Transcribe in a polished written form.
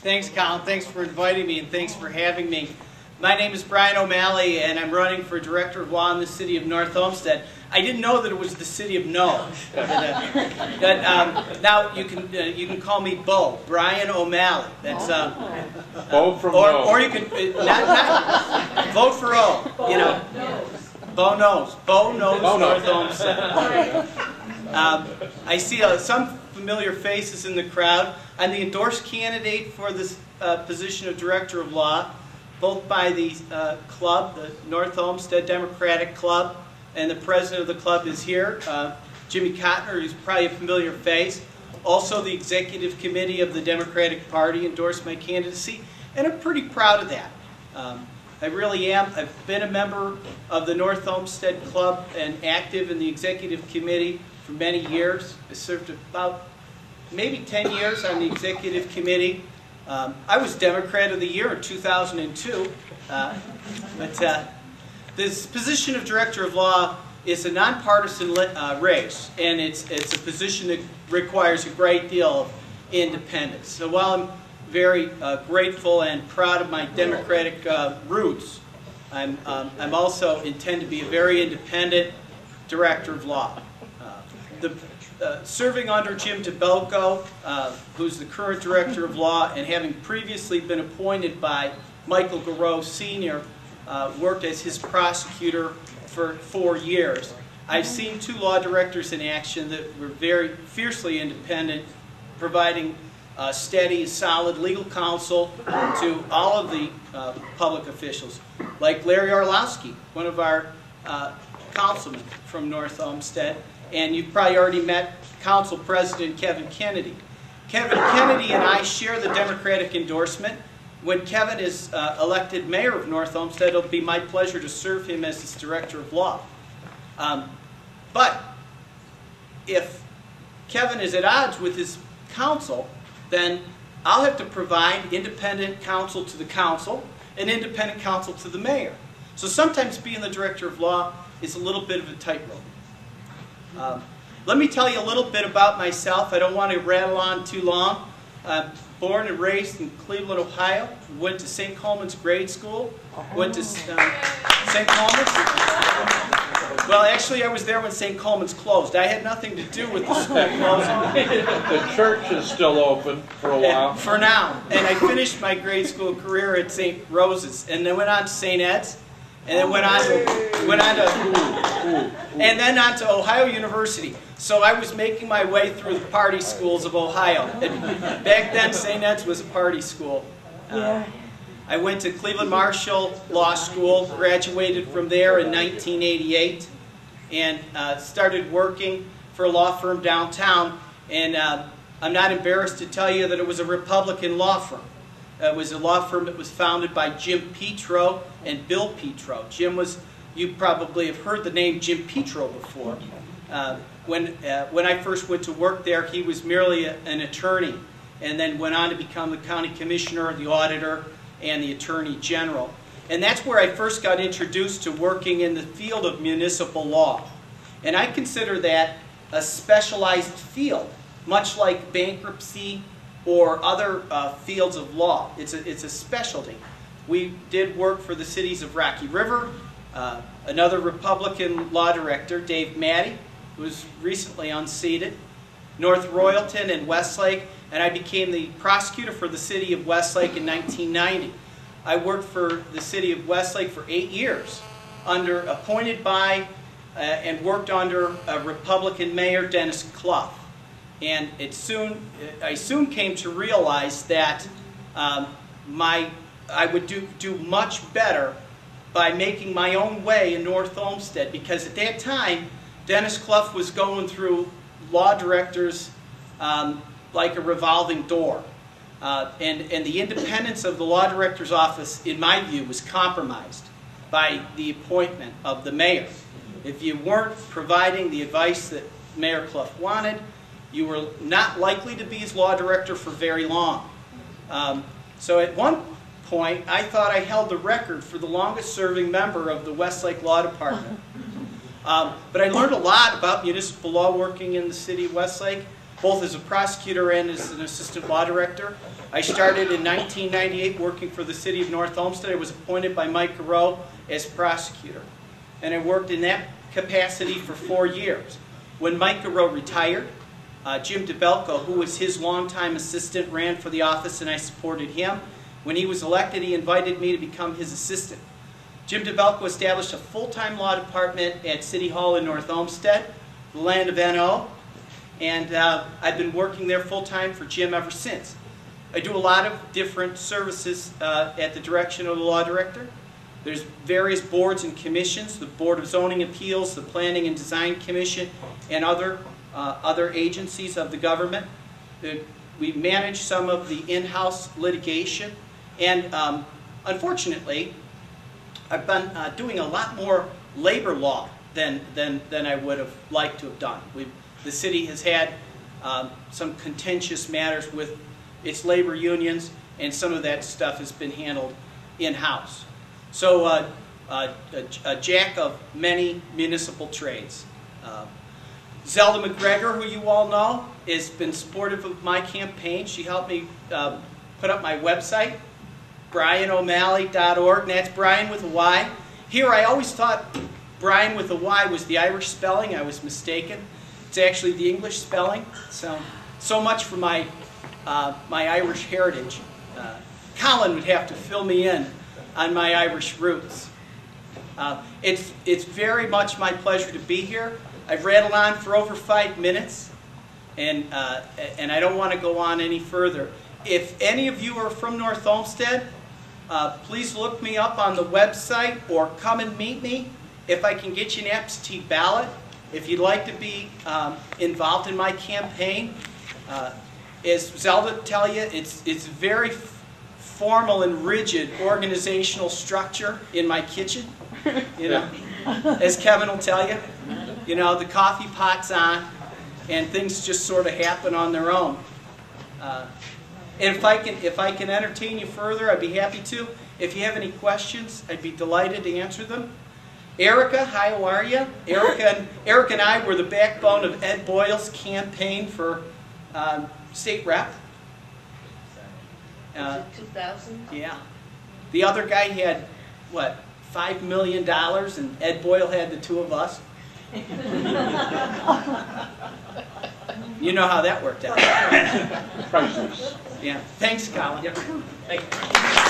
Thanks, Colin. Thanks for inviting me, and thanks for having me. My name is Bryan O'Malley, and I'm running for Director of Law in the city of North Olmsted. I didn't know that it was the city of No. Now you can call me Bo, Bryan O'Malley. That's Bo from No. Or you can not vote for O. You know, Bo knows. Bo knows North Olmsted. I see some familiar faces in the crowd. I'm the endorsed candidate for this position of Director of Law, both by the club, the North Olmsted Democratic Club, and the president of the club is here, Jimmy Cotner, who's probably a familiar face. Also, the executive committee of the Democratic Party endorsed my candidacy, and I'm pretty proud of that. I really am. I've been a member of the North Olmsted Club and active in the executive committee for many years. I served about maybe 10 years on the executive committee. I was Democrat of the Year in 2002, this position of Director of Law is a nonpartisan race, and it's a position that requires a great deal of independence. So while I'm very grateful and proud of my Democratic roots, I'm also intend to be a very independent Director of Law. Serving under Jim DeBelco, who's the current Director of Law, and having previously been appointed by Michael Garreau Sr., worked as his prosecutor for 4 years. I've seen two law directors in action that were very fiercely independent, providing steady, solid legal counsel to all of the public officials, like Larry Orlowski, one of our councilmen from North Olmsted, and you've probably already met Council President Kevin Kennedy. Kevin Kennedy and I share the Democratic endorsement. When Kevin is elected mayor of North Olmsted, it'll be my pleasure to serve him as his Director of Law. But if Kevin is at odds with his council, then I'll have to provide independent counsel to the council and independent counsel to the mayor. So sometimes being the Director of Law is a little bit of a tightrope. Let me tell you a little bit about myself. I don't want to rattle on too long. Born and raised in Cleveland, Ohio. Went to St. Coleman's grade school. Went to St. Coleman's. Well, actually, I was there when St. Coleman's closed. I had nothing to do with the school closing. The church is still open for a while. For now. And I finished my grade school career at St. Rose's, and then went on to St. Ed's, and then went on to Ohio University. So I was making my way through the party schools of Ohio. And back then, St. Ed's was a party school. I went to Cleveland Marshall Law School, graduated from there in 1988, and started working for a law firm downtown. And I'm not embarrassed to tell you that it was a Republican law firm. It was a law firm that was founded by Jim Petro and Bill Petro. Jim was, you probably have heard the name Jim Petro before. When I first went to work there, he was merely an attorney, and then went on to become the county commissioner, the auditor, and the attorney general. And that's where I first got introduced to working in the field of municipal law. And I consider that a specialized field, much like bankruptcy or other fields of law. It's a specialty. We did work for the cities of Rocky River, another Republican law director, Dave Matty, who was recently unseated, North Royalton and Westlake, and I became the prosecutor for the city of Westlake in 1990. I worked for the city of Westlake for 8 years, appointed by and worked under a Republican mayor, Dennis Clough. And I soon came to realize that I would do much better by making my own way in North Olmsted, because at that time, Dennis Clough was going through law directors like a revolving door. And the independence of the law director's office, in my view, was compromised by the appointment of the mayor. If you weren't providing the advice that Mayor Clough wanted, you were not likely to be his law director for very long. So at one point, I thought I held the record for the longest serving member of the Westlake Law Department. But I learned a lot about municipal law working in the city of Westlake. both as a prosecutor and as an assistant law director. I started in 1998 working for the city of North Olmsted. I was appointed by Mike Garreau as prosecutor. And I worked in that capacity for 4 years. When Mike Garreau retired, Jim DeBelco, who was his longtime assistant, ran for the office and I supported him. When he was elected, he invited me to become his assistant. Jim DeBelco established a full-time law department at City Hall in North Olmsted, the land of NO, and I've been working there full-time for Jim ever since. I do a lot of different services at the direction of the law director. There's various boards and commissions, the Board of Zoning Appeals, the Planning and Design Commission, and other agencies of the government. We manage some of the in-house litigation, and unfortunately, I've been doing a lot more labor law than I would have liked to have done. The city has had some contentious matters with its labor unions, and some of that stuff has been handled in-house. So a jack of many municipal trades. Zelda McGregor, who you all know, has been supportive of my campaign. She helped me put up my website, BryanO'Malley.org, and that's Bryan with a Y. Here I always thought Bryan with a Y was the Irish spelling. I was mistaken. It's actually the English spelling. So much for my Irish heritage. Colin would have to fill me in on my Irish roots. It's very much my pleasure to be here. I've rattled on for over 5 minutes, and I don't want to go on any further. If any of you are from North Olmsted, please look me up on the website or come and meet me. If I can get you an absentee ballot, if you'd like to be involved in my campaign, as Zelda tell you, it's very formal and rigid organizational structure in my kitchen. You know, as Kevin will tell you, you know, the coffee pot's on, and things just sort of happen on their own. And if I can entertain you further, I'd be happy to. If you have any questions, I'd be delighted to answer them. Erica, hi, how are you? Erica and I were the backbone of Ed Boyle's campaign for state rep. 2000? Yeah. The other guy had, what, $5 million, and Ed Boyle had the two of us. You know how that worked out. Priceless. Yeah. Thanks, Colin. Thank you.